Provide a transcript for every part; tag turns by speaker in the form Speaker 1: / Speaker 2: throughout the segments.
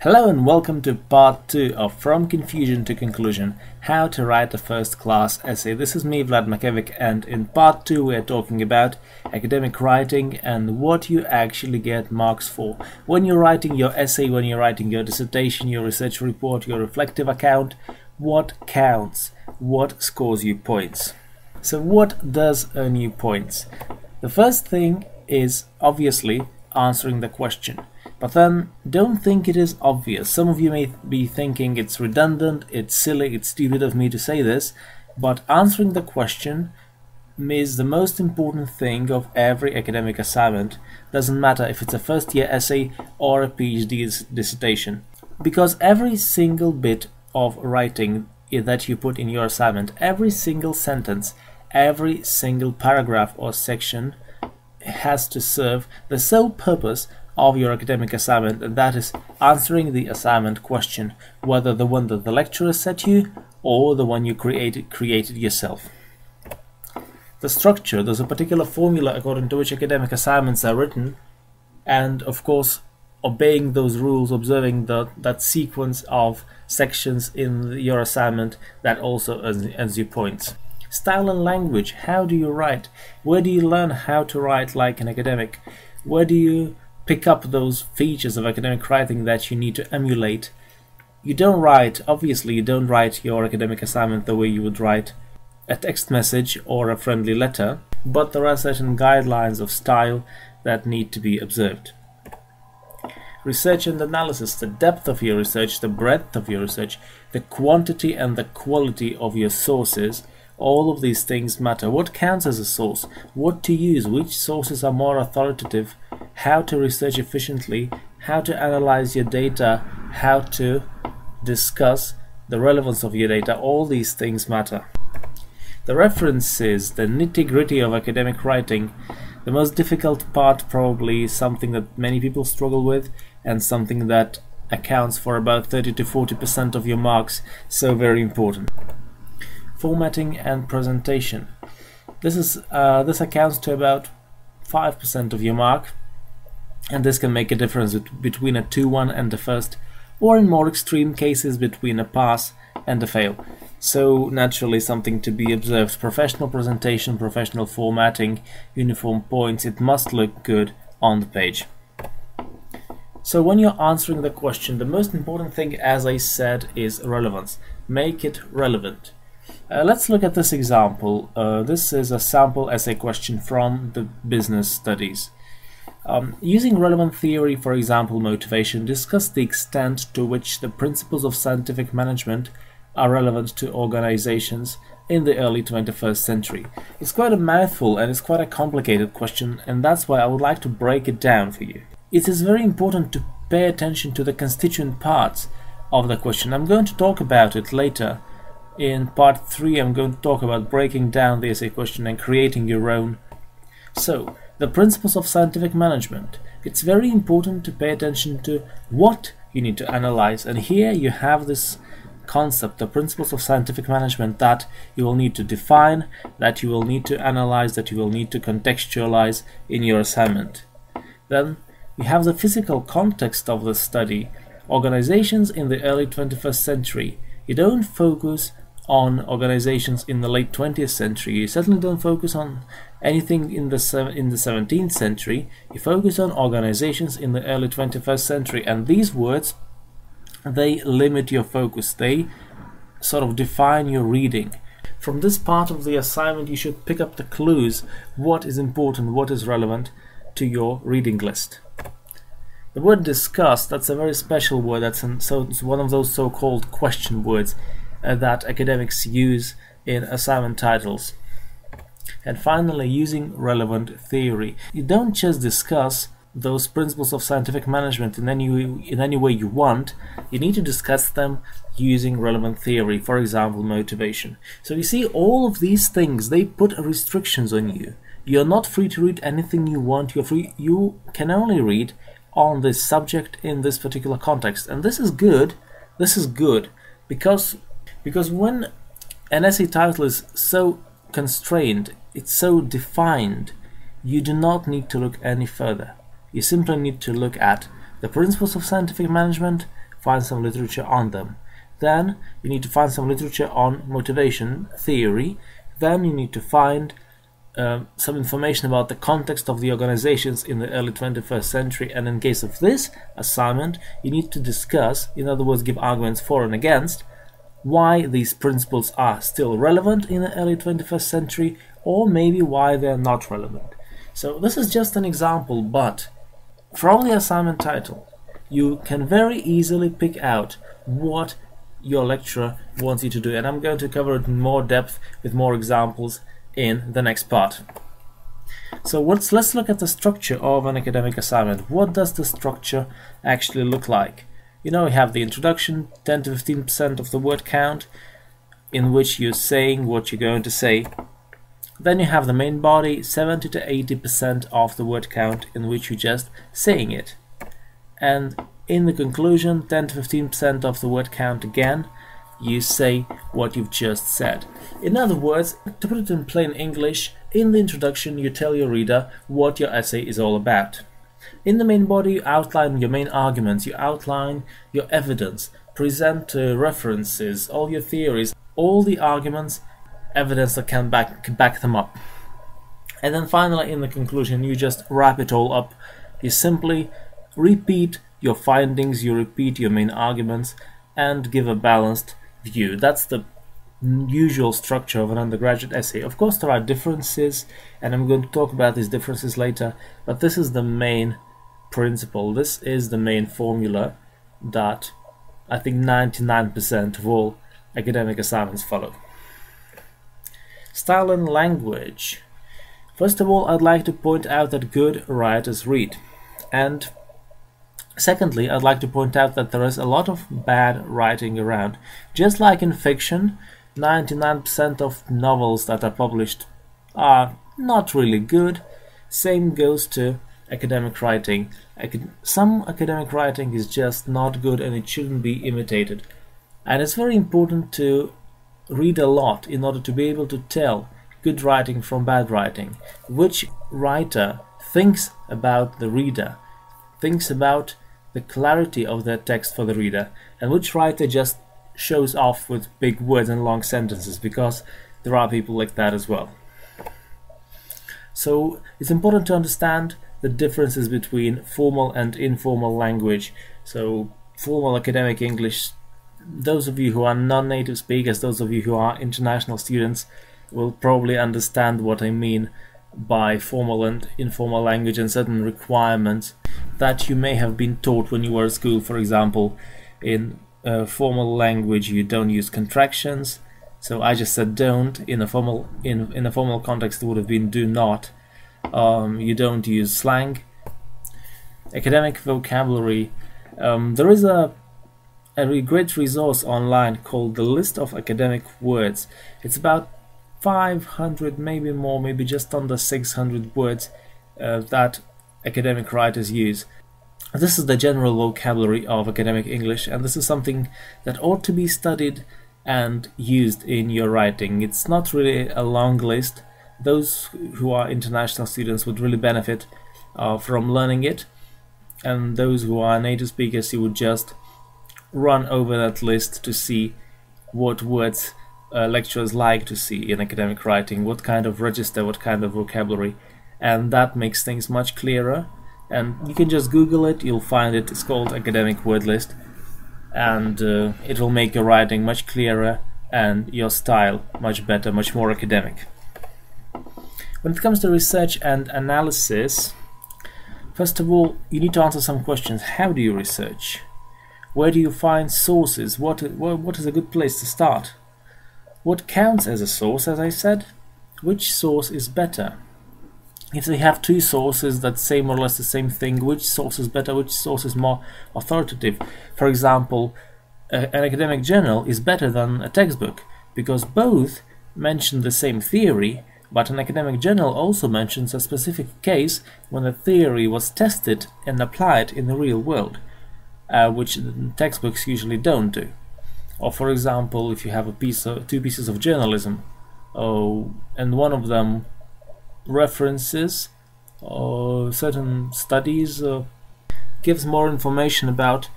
Speaker 1: Hello and welcome to part 2 of From Confusion to Conclusion, How to Write a First Class Essay. This is me, Vlad Mackevic, and in part 2 we are talking about academic writing and what you actually get marks for. When you're writing your essay, when you're writing your dissertation, your research report, your reflective account, what counts? What scores you points? So what does earn you points? The first thing is obviously answering the question. But then, don't think it is obvious. Some of you may be thinking it's redundant, it's silly, it's stupid of me to say this, but answering the question is the most important thing of every academic assignment. Doesn't matter if it's a first-year essay or a PhD dissertation. Because every single bit of writing that you put in your assignment, every single sentence, every single paragraph or section has to serve the sole purpose of your academic assignment, and that is answering the assignment question, whether the one that the lecturer set you or the one you created yourself. The structure, there's a particular formula according to which academic assignments are written, and of course obeying those rules, observing that sequence of sections in your assignment, that also earns you points. Style and language, how do you write? Where do you learn how to write like an academic? Where do you pick up those features of academic writing that you need to emulate? You don't write your academic assignment the way you would write a text message or a friendly letter, but there are certain guidelines of style that need to be observed. Research and analysis, the depth of your research, the breadth of your research, the quantity and the quality of your sources, all of these things matter. What counts as a source? What to use? Which sources are more authoritative? How to research efficiently? How to analyze your data? How to discuss the relevance of your data? All these things matter. The references, the nitty-gritty of academic writing, the most difficult part probably is something that many people struggle with and something that accounts for about 30 to 40% of your marks, so very important. Formatting and presentation. This accounts to about 5% of your mark, and this can make a difference between a 2-1 and a first, or in more extreme cases between a pass and a fail. So naturally something to be observed. Professional presentation, professional formatting, uniform points, it must look good on the page. So when you're answering the question, the most important thing, as I said, is relevance. Make it relevant. Let's look at this example. This is a sample essay question from the business studies. Using relevant theory, for example motivation, discuss the extent to which the principles of scientific management are relevant to organizations in the early 21st century. It's quite a mouthful and it's quite a complicated question, and that's why I would like to break it down for you. It is very important to pay attention to the constituent parts of the question. I'm going to talk about it later. In part 3 I'm going to talk about breaking down the essay question and creating your own. So, the principles of scientific management. It's very important to pay attention to what you need to analyze, and here you have this concept, the principles of scientific management, that you will need to define, that you will need to analyze, that you will need to contextualize in your assignment. Then you have the physical context of the study. Organizations in the early 21st century. You don't focus on organizations in the late 20th century. You certainly don't focus on anything in the 17th century. You focus on organizations in the early 21st century, and these words, they limit your focus. They sort of define your reading. From this part of the assignment you should pick up the clues, what is important, what is relevant to your reading list. The word discuss, that's a very special word. It's one of those so-called question words that academics use in assignment titles. And finally, using relevant theory. You don't just discuss those principles of scientific management in any way you want. You need to discuss them using relevant theory, for example motivation. So you see, all of these things, they put restrictions on you. You're not free to read anything you want. You can only read on this subject in this particular context, and this is good. Because when an essay title is so constrained, it's so defined, you do not need to look any further. You simply need to look at the principles of scientific management, find some literature on them. Then you need to find some literature on motivation theory. Then you need to find some information about the context of the organizations in the early 21st century, and in case of this assignment you need to discuss, in other words give arguments for and against, why these principles are still relevant in the early 21st century, or maybe why they're not relevant. So this is just an example, but from the assignment title you can very easily pick out what your lecturer wants you to do, and I'm going to cover it in more depth with more examples in the next part. So let's look at the structure of an academic assignment. What does the structure actually look like? You know, we have the introduction, 10 to 15% of the word count, in which you're saying what you're going to say. Then you have the main body, 70 to 80% of the word count, in which you're just saying it. And in the conclusion, 10 to 15% of the word count again, you say what you've just said. In other words, to put it in plain English, in the introduction you tell your reader what your essay is all about. In the main body you outline your main arguments, you outline your evidence, present references, all your theories, all the arguments, evidence that can back them up. And then finally in the conclusion you just wrap it all up. You simply repeat your findings, you repeat your main arguments, and give a balanced view. That's the usual structure of an undergraduate essay. Of course there are differences, and I'm going to talk about these differences later, but this is the main principle, this is the main formula that I think 99% of all academic assignments follow. Style and language. First of all, I'd like to point out that good writers read, and secondly, I'd like to point out that there is a lot of bad writing around. Just like in fiction, 99% of novels that are published are not really good. Same goes to academic writing. Some academic writing is just not good and it shouldn't be imitated. And it's very important to read a lot in order to be able to tell good writing from bad writing. Which writer thinks about the reader, thinks about the clarity of their text for the reader, and which writer just shows off with big words and long sentences, because there are people like that as well. So it's important to understand the differences between formal and informal language. So formal academic English, those of you who are non-native speakers, those of you who are international students will probably understand what I mean by formal and informal language and certain requirements that you may have been taught when you were at school. For example, in formal language you don't use contractions, so I just said don't. In a formal context it would have been do not. You don't use slang. Academic vocabulary, there is a great resource online called the List of Academic Words. It's about 500, maybe more, maybe just under 600 words that academic writers use. This is the general vocabulary of academic English, and this is something that ought to be studied and used in your writing. It's not really a long list. Those who are international students would really benefit from learning it, and those who are native speakers, you would just run over that list to see what words lecturers like to see in academic writing, what kind of register, what kind of vocabulary, and that makes things much clearer. And you can just Google it, you'll find it. It's called Academic Word List, and it will make your writing much clearer and your style much better, much more academic. When it comes to research and analysis, first of all, you need to answer some questions. How do you research? Where do you find sources? What is a good place to start? What counts as a source, as I said? Which source is better? If they have two sources that say more or less the same thing, which source is better, which source is more authoritative? For example, an academic journal is better than a textbook because both mention the same theory, but an academic journal also mentions a specific case when the theory was tested and applied in the real world, which textbooks usually don't do. Or for example, if you have two pieces of journalism, and one of them references certain studies, gives more information about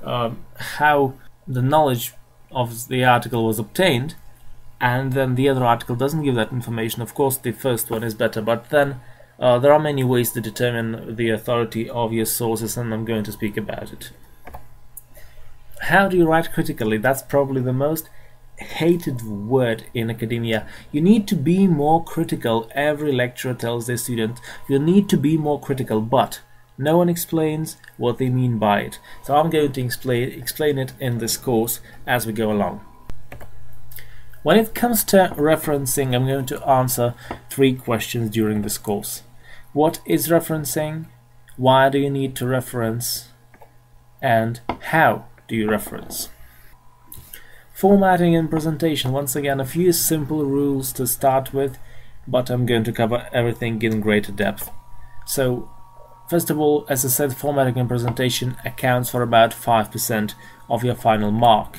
Speaker 1: how the knowledge of the article was obtained, and then the other article doesn't give that information, of course the first one is better, but then there are many ways to determine the authority of your sources, and I'm going to speak about it. How do you write critically? That's probably the most hated word in academia. You need to be more critical. Every lecturer tells their student you need to be more critical, but no one explains what they mean by it. So I'm going to explain it in this course as we go along. When it comes to referencing, I'm going to answer 3 questions during this course. What is referencing? Why do you need to reference? And how do you reference? Formatting and presentation. Once again, a few simple rules to start with, but I'm going to cover everything in greater depth. So, first of all, as I said, formatting and presentation accounts for about 5% of your final mark.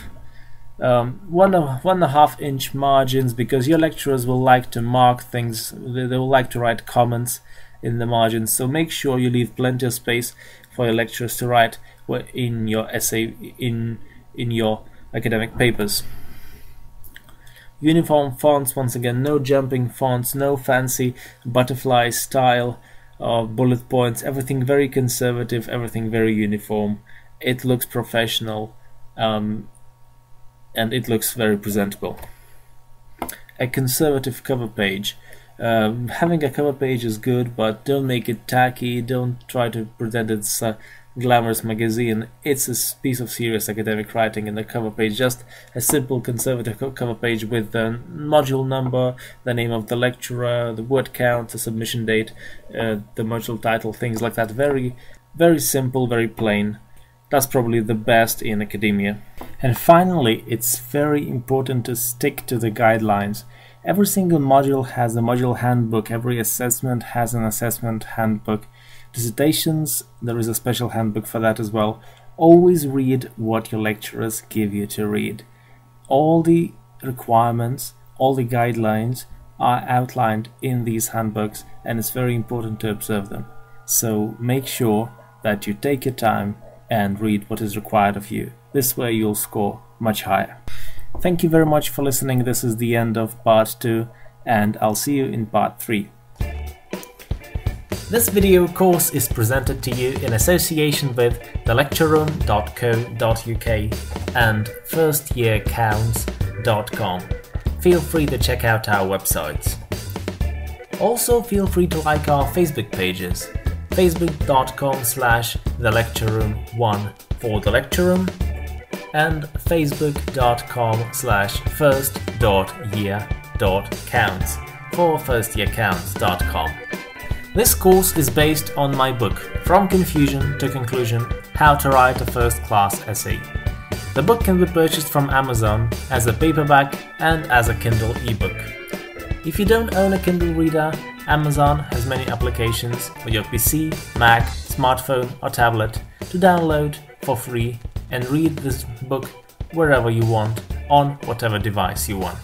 Speaker 1: 1.5 inch margins, because your lecturers will like to mark things, they will like to write comments in the margins, so make sure you leave plenty of space for your lecturers to write in your essay, in your academic papers. Uniform fonts, once again, no jumping fonts, no fancy butterfly style bullet points, everything very conservative, everything very uniform. It looks professional, and it looks very presentable. A conservative cover page. Having a cover page is good, but don't make it tacky, don't try to pretend it's a glamorous magazine. It's a piece of serious academic writing in the cover page. Just a simple conservative cover page with the module number, the name of the lecturer, the word count, the submission date, the module title, things like that. Very, very simple, very plain. That's probably the best in academia. And finally, it's very important to stick to the guidelines. Every single module has a module handbook, every assessment has an assessment handbook. Dissertations, there is a special handbook for that as well. Always read what your lecturers give you to read. All the requirements, all the guidelines are outlined in these handbooks, and it's very important to observe them. So make sure that you take your time and read what is required of you. This way you'll score much higher. Thank you very much for listening. This is the end of part 2, and I'll see you in part 3. This video course is presented to you in association with thelectureroom.co.uk and firstyearcounts.com. Feel free to check out our websites. Also feel free to like our Facebook pages, facebook.com/thelectureroom1 for the lecture room and facebook.com/first.year.counts for firstyearcounts.com. This course is based on my book, From Confusion to Conclusion, How to Write a First-Class Essay. The book can be purchased from Amazon as a paperback and as a Kindle ebook. If you don't own a Kindle reader, Amazon has many applications for your PC, Mac, smartphone or tablet to download for free and read this book wherever you want, on whatever device you want.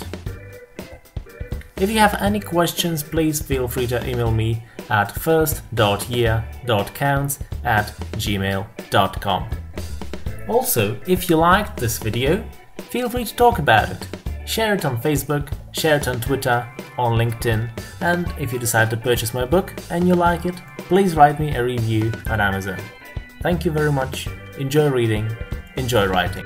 Speaker 1: If you have any questions, please feel free to email me at first.year.counts@gmail.com. Also, if you liked this video, feel free to talk about it. Share it on Facebook, share it on Twitter, on LinkedIn, and if you decide to purchase my book and you like it, please write me a review on Amazon. Thank you very much. Enjoy reading, enjoy writing.